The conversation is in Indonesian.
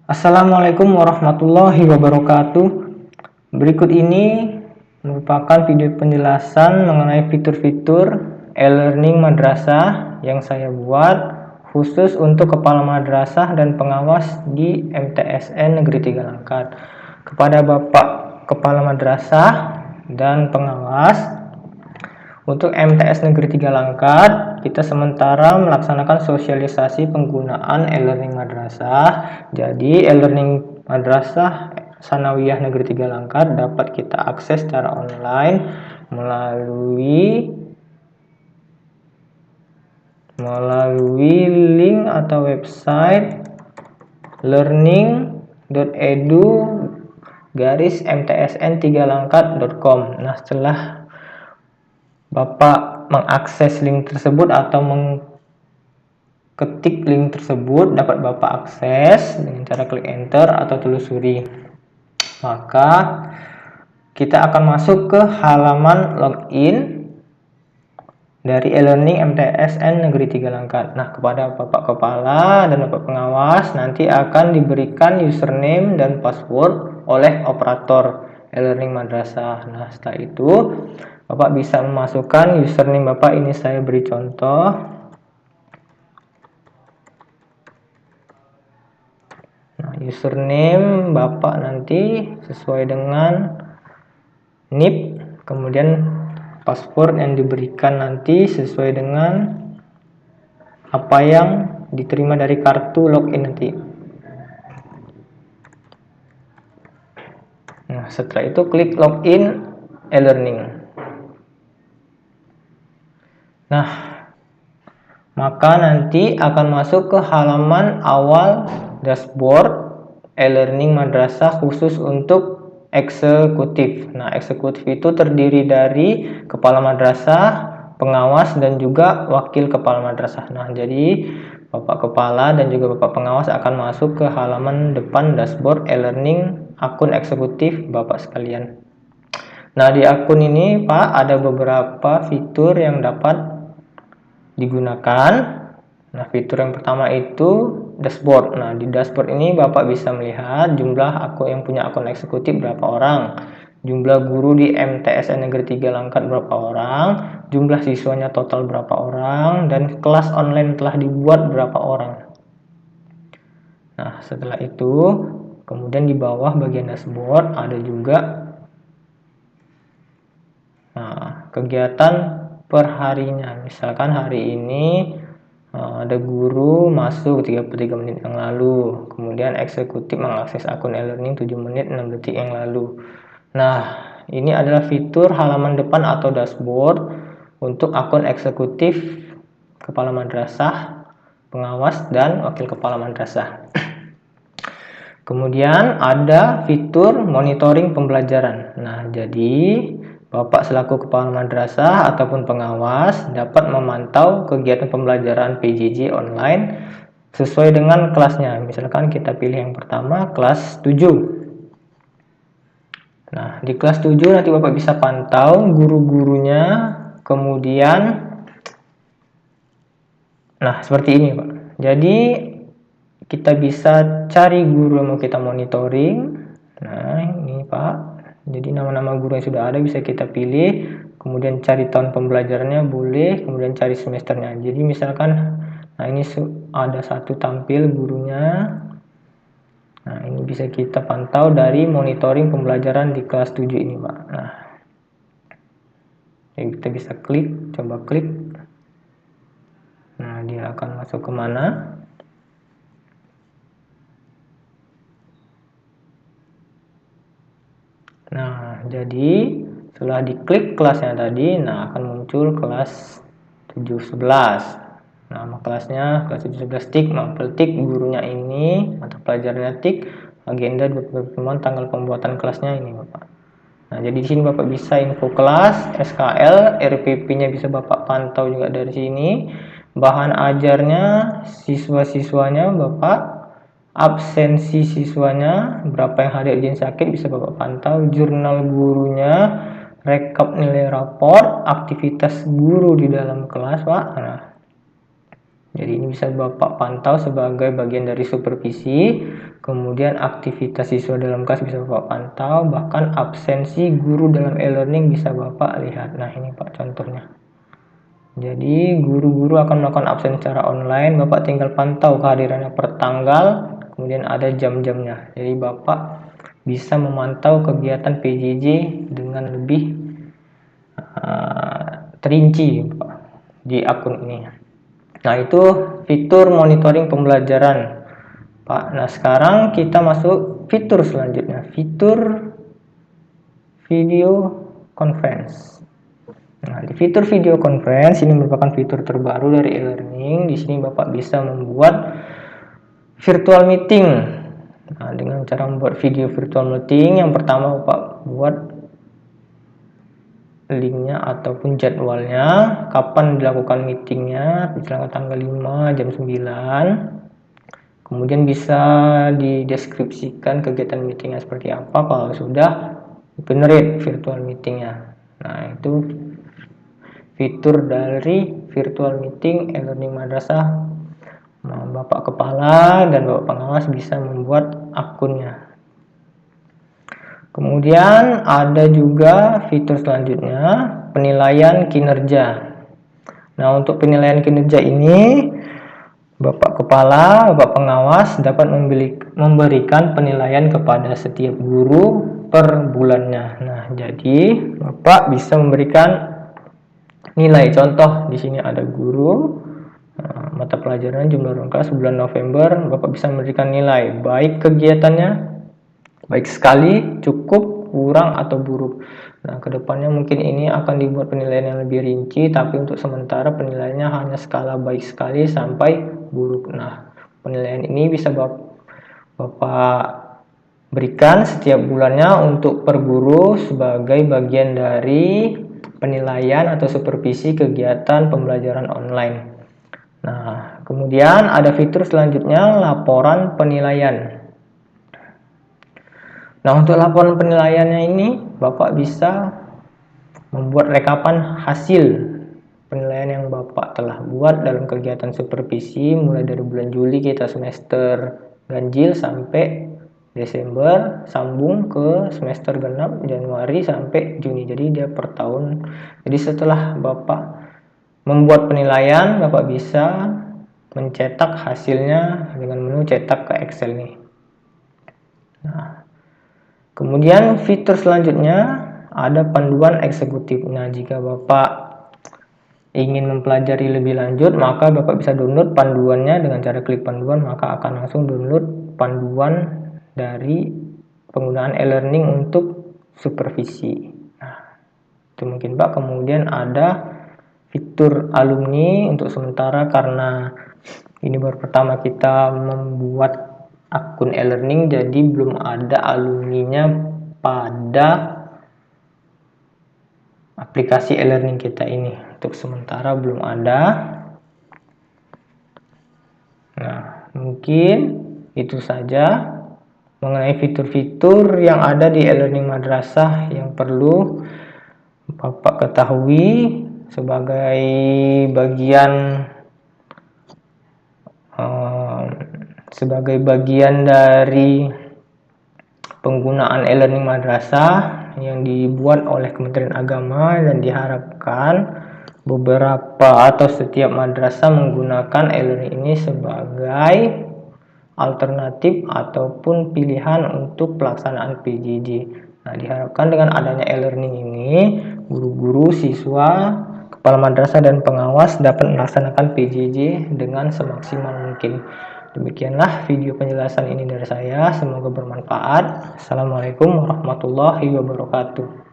Assalamualaikum warahmatullahi wabarakatuh. Berikut ini merupakan video penjelasan mengenai fitur-fitur e-learning madrasah yang saya buat khusus untuk kepala madrasah dan pengawas di MTSN Negeri 3 Langkat. Kepada Bapak Kepala Madrasah dan pengawas, untuk MTS Negeri 3 Langkat, kita sementara melaksanakan sosialisasi penggunaan e-learning madrasah. Jadi, e-learning madrasah Sanawiyah Negeri 3 Langkat dapat kita akses secara online melalui link atau website learning.edu-mtsn3langkat.com. Nah, setelah Bapak mengakses link tersebut atau mengketik link tersebut, dapat Bapak akses dengan cara klik enter atau telusuri. Maka kita akan masuk ke halaman login dari e-learning MTSN Negeri 3 Langkat. Nah, kepada Bapak Kepala dan Bapak Pengawas nanti akan diberikan username dan password oleh operator e-learning madrasah. Nah, setelah itu Bapak bisa memasukkan username Bapak. Ini saya beri contoh. Nah, username Bapak nanti sesuai dengan NIP, kemudian password yang diberikan nanti sesuai dengan apa yang diterima dari kartu login nanti. Nah, setelah itu klik login e-learning. Nah, maka nanti akan masuk ke halaman awal dashboard e-learning madrasah khusus untuk eksekutif. Nah, eksekutif itu terdiri dari kepala madrasah, pengawas, dan juga wakil kepala madrasah. Nah, jadi Bapak Kepala dan juga Bapak Pengawas akan masuk ke halaman depan dashboard e-learning akun eksekutif Bapak sekalian. Nah, di akun ini Pak ada beberapa fitur yang dapat digunakan. Nah, fitur yang pertama itu dashboard. Nah, di dashboard ini Bapak bisa melihat jumlah yang punya akun eksekutif berapa orang, jumlah guru di MTSN Negeri 3 Langkat berapa orang, jumlah siswanya total berapa orang, dan kelas online telah dibuat berapa orang. Nah, setelah itu kemudian di bawah bagian dashboard ada juga kegiatan perharinya. Misalkan hari ini ada guru masuk 33 menit yang lalu, kemudian eksekutif mengakses akun e-learning 7 menit 6 detik yang lalu. Nah, ini adalah fitur halaman depan atau dashboard untuk akun eksekutif kepala madrasah, pengawas, dan wakil kepala madrasah. Kemudian ada fitur monitoring pembelajaran. Nah, jadi Bapak selaku kepala madrasah ataupun pengawas dapat memantau kegiatan pembelajaran PJJ online sesuai dengan kelasnya. Misalkan kita pilih yang pertama, kelas 7. Nah, di kelas 7 nanti Bapak bisa pantau guru-gurunya, kemudian seperti ini, Pak. Jadi kita bisa cari guru yang mau kita monitoring. Nah, ini Pak. Jadi nama-nama guru yang sudah ada bisa kita pilih, kemudian cari tahun pembelajarannya boleh, kemudian cari semesternya. Jadi misalkan, ini ada satu tampil gurunya. Nah, ini bisa kita pantau dari monitoring pembelajaran di kelas 7 ini, Pak. Nah, kita bisa klik, coba klik. Nah, dia akan masuk kemana? Nah, jadi setelah diklik kelasnya tadi, akan muncul kelas 711. Nama kelasnya kelas 711 tik, mapel tik, gurunya ini, mata pelajarannya tik, agenda pertemuan, tanggal pembuatan kelasnya ini, Bapak. Nah, jadi di sini Bapak bisa info kelas, SKL, RPP-nya bisa Bapak pantau juga dari sini. Bahan ajarnya, siswa-siswanya Bapak, absensi siswanya, berapa yang hadir izin sakit bisa Bapak pantau, jurnal gurunya, rekap nilai raport, aktivitas guru di dalam kelas, Pak. Nah, Jadi ini bisa Bapak pantau sebagai bagian dari supervisi. Kemudian aktivitas siswa dalam kelas bisa Bapak pantau, bahkan absensi guru dalam e-learning bisa Bapak lihat. Nah, ini Pak contohnya. Jadi guru-guru akan melakukan absen secara online, Bapak tinggal pantau kehadirannya per tanggal, kemudian ada jam-jamnya. Jadi Bapak bisa memantau kegiatan PJJ dengan lebih terinci Pak, di akun ini. Nah, itu fitur monitoring pembelajaran Pak. Nah, sekarang kita masuk fitur selanjutnya, fitur video conference. Nah, di fitur video conference ini merupakan fitur terbaru dari e-learning. Di sini Bapak bisa membuat virtual meeting. Nah, dengan cara membuat video virtual meeting, yang pertama Bapak buat linknya ataupun jadwalnya, kapan dilakukan meetingnya, misalnya tanggal 5 jam 9. Kemudian bisa dideskripsikan kegiatan meetingnya seperti apa kalau sudah generate virtual meetingnya. Nah, itu fitur dari virtual meeting e-learning madrasah. Nah, Bapak Kepala dan Bapak Pengawas bisa membuat akunnya. Kemudian ada juga fitur selanjutnya, penilaian kinerja. Nah, untuk penilaian kinerja ini, Bapak Kepala, Bapak Pengawas dapat memberikan penilaian kepada setiap guru per bulannya. Nah, jadi Bapak bisa memberikan nilai. Contoh di sini ada guru, mata pelajaran jumlah ruang kelas bulan November, Bapak bisa memberikan nilai baik kegiatannya, baik sekali, cukup, kurang, atau buruk. Nah, kedepannya mungkin ini akan dibuat penilaian yang lebih rinci, tapi untuk sementara penilaiannya hanya skala baik sekali sampai buruk. Nah, penilaian ini bisa Bapak berikan setiap bulannya untuk per guru sebagai bagian dari penilaian atau supervisi kegiatan pembelajaran online. Nah, kemudian ada fitur selanjutnya, laporan penilaian. Nah, untuk laporan penilaiannya ini, Bapak bisa membuat rekapan hasil penilaian yang Bapak telah buat dalam kegiatan supervisi mulai dari bulan Juli kita semester ganjil sampai Desember, sambung ke semester genap Januari sampai Juni. Jadi dia per tahun. Jadi setelah Bapak membuat penilaian, Bapak bisa mencetak hasilnya dengan menu cetak ke Excel nih. Nah, kemudian fitur selanjutnya ada panduan eksekutif. Nah, jika Bapak ingin mempelajari lebih lanjut, maka Bapak bisa download panduannya dengan cara klik panduan, maka akan langsung download panduan dari penggunaan e-learning untuk supervisi. Nah, itu mungkin Pak. Kemudian ada fitur alumni untuk sementara karena ini baru pertama kita membuat akun e-learning, jadi belum ada alumninya pada aplikasi e-learning kita ini. Untuk sementara belum ada. Nah, mungkin itu saja mengenai fitur-fitur yang ada di e-learning madrasah yang perlu Bapak ketahui sebagai bagian dari penggunaan e-learning madrasah yang dibuat oleh Kementerian Agama, dan diharapkan beberapa atau setiap madrasah menggunakan e-learning ini sebagai alternatif ataupun pilihan untuk pelaksanaan PJJ. Nah, diharapkan dengan adanya e-learning ini, guru-guru, siswa, kepala madrasah, dan pengawas dapat melaksanakan PJJ dengan semaksimal mungkin. Demikianlah video penjelasan ini dari saya, semoga bermanfaat. Assalamualaikum warahmatullahi wabarakatuh.